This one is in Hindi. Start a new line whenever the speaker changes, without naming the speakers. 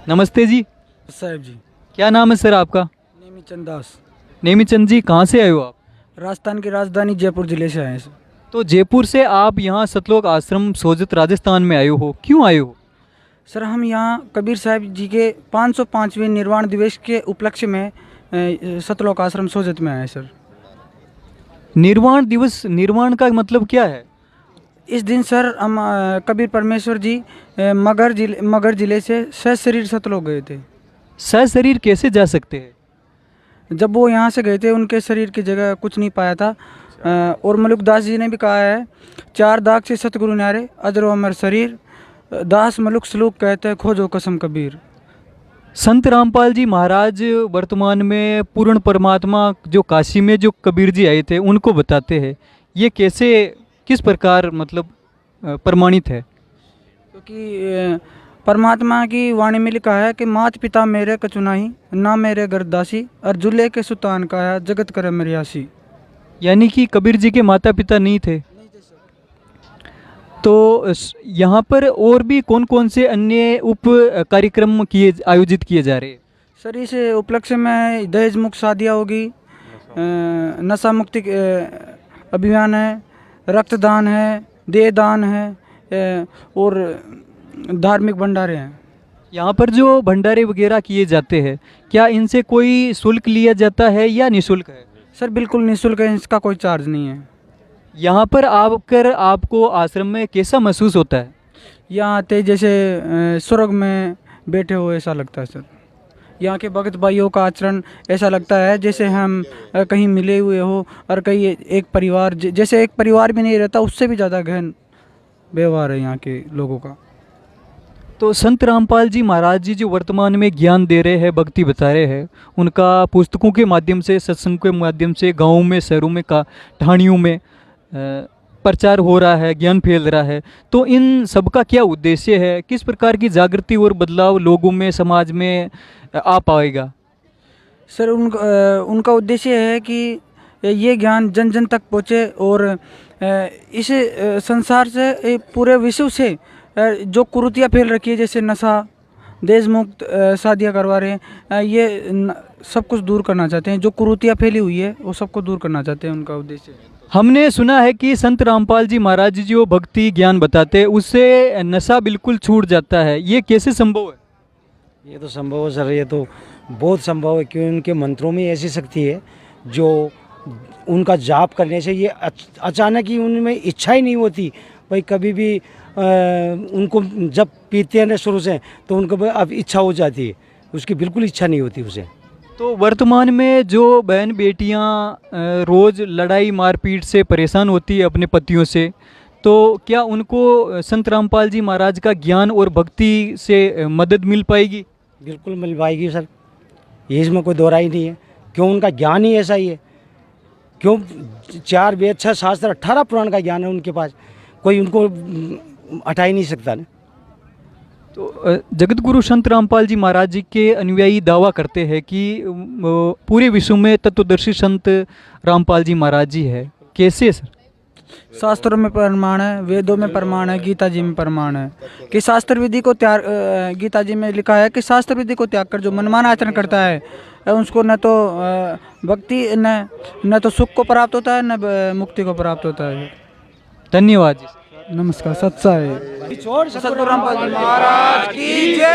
नमस्ते जी।
साहब जी।
क्या नाम है सर आपका?
नेमीचंद दास।
नेमीचंद जी, कहाँ से आए हो आप?
राजस्थान की राजधानी जयपुर जिले से आए हैं सर।
तो जयपुर से आप यहाँ सतलोक आश्रम सोजत राजस्थान में आए हो, क्यों आए हो?
सर हम यहाँ कबीर साहब जी के 505वें निर्वाण दिवस के उपलक्ष्य में सतलोक आश्रम सोजत में आए हैं सर।
निर्वाण दिवस, निर्वाण का मतलब क्या है?
इस दिन सर हम कबीर परमेश्वर जी मगहर जिले से सशरीर सतलोक गए थे।
सशरीर कैसे जा सकते हैं?
जब वो यहाँ से गए थे उनके शरीर की जगह कुछ नहीं पाया था। और मलुकदास जी ने भी कहा है, चार दाग से सतगुरु न्यारे अजरो अमर शरीर, दास मलुक सलूक कहते हैं खोजो कसम कबीर।
संत रामपाल जी महाराज वर्तमान में पूर्ण परमात्मा जो काशी में जो कबीर जी आए थे उनको बताते हैं। ये कैसे, किस प्रकार मतलब प्रमाणित है?
क्योंकि परमात्मा की वाणी में लिखा है कि मात पिता मेरे कचुनाही ना मेरे गर्दासी और जुल्ले के सुतान का है जगत कर मरियासी।
यानी कि कबीर जी के माता पिता नहीं थे। तो यहाँ पर और भी कौन कौन से अन्य उप कार्यक्रम आयोजित किए जा रहे हैं?
सर इस उपलक्ष्य में दहेज मुक्त शादियाँ होगी, नशा मुक्ति अभियान है, रक्तदान है, देहदान है और धार्मिक भंडारे हैं।
यहाँ पर जो भंडारे वगैरह किए जाते हैं, क्या इनसे कोई शुल्क लिया जाता है या निःशुल्क है?
सर बिल्कुल निःशुल्क है, इसका कोई चार्ज नहीं है।
यहाँ पर आकर आपको आश्रम में कैसा महसूस होता है?
यहाँ आते जैसे स्वर्ग में बैठे हो ऐसा लगता है सर। यहाँ के भगत भाइयों का आचरण ऐसा लगता है जैसे हम कहीं मिले हुए हो और कहीं एक परिवार, जैसे एक परिवार भी नहीं रहता उससे भी ज़्यादा गहन व्यवहार है यहाँ के लोगों का।
तो संत रामपाल जी महाराज जी जो वर्तमान में ज्ञान दे रहे हैं, भक्ति बता रहे हैं, उनका पुस्तकों के माध्यम से, सत्संग के माध्यम से गाँवों में, शहरों में, ढाणियों में प्रचार हो रहा है, ज्ञान फैल रहा है। तो इन सब का क्या उद्देश्य है? किस प्रकार की जागृति और बदलाव लोगों में, समाज में आ पाएगा?
सर उनका उद्देश्य है कि ये ज्ञान जन जन तक पहुँचे और इस संसार से, पूरे विश्व से जो कुरीतियाँ फैल रखी है, जैसे नशा, देश मुक्त शादियाँ करवा रहे हैं, ये सब कुछ दूर करना चाहते हैं। जो कुरीतियाँ फैली हुई है वो सबको दूर करना चाहते हैं, उनका उद्देश्य है।
हमने सुना है कि संत रामपाल जी महाराज जी जो भक्ति ज्ञान बताते हैं उससे नशा बिल्कुल छूट जाता है। ये कैसे संभव है?
ये तो संभव है सर, ये तो बहुत संभव है, क्योंकि उनके मंत्रों में ऐसी शक्ति है जो उनका जाप करने से ये अचानक ही उनमें इच्छा ही नहीं होती भाई कभी भी। उनको जब पीते हैं ना शुरू से तो उनको अब इच्छा हो जाती है, उसकी बिल्कुल इच्छा नहीं होती उसे।
तो वर्तमान में जो बहन बेटियां रोज़ लड़ाई मारपीट से परेशान होती है अपने पतियों से, तो क्या उनको संत रामपाल जी महाराज का ज्ञान और भक्ति से मदद मिल पाएगी?
बिल्कुल मिल पाएगी सर, ये इसमें कोई दो राय नहीं है। क्यों, उनका ज्ञान ही ऐसा ही है। क्यों, 4 वेद 6 शास्त्र 18 पुराण का ज्ञान है उनके पास, कोई उनको हटा ही नहीं सकता ना।
तो जगत गुरु संत रामपाल जी महाराज जी के अनुयायी दावा करते हैं कि पूरे विश्व में तत्वदर्शी संत रामपाल जी महाराज जी है। कैसे सर?
शास्त्रों में प्रमाण है, वेदों में प्रमाण है, गीता जी में प्रमाण है कि शास्त्र विधि को त्याग, गीता जी में लिखा है कि शास्त्र विधि को त्याग कर जो मनमाना आचरण करता है उसको न तो भक्ति न तो सुख को प्राप्त होता है, न मुक्ति को प्राप्त होता है।
धन्यवाद जी।
नमस्कार। सत्सा है। सतगुरु रामपाल जी महाराज की जय।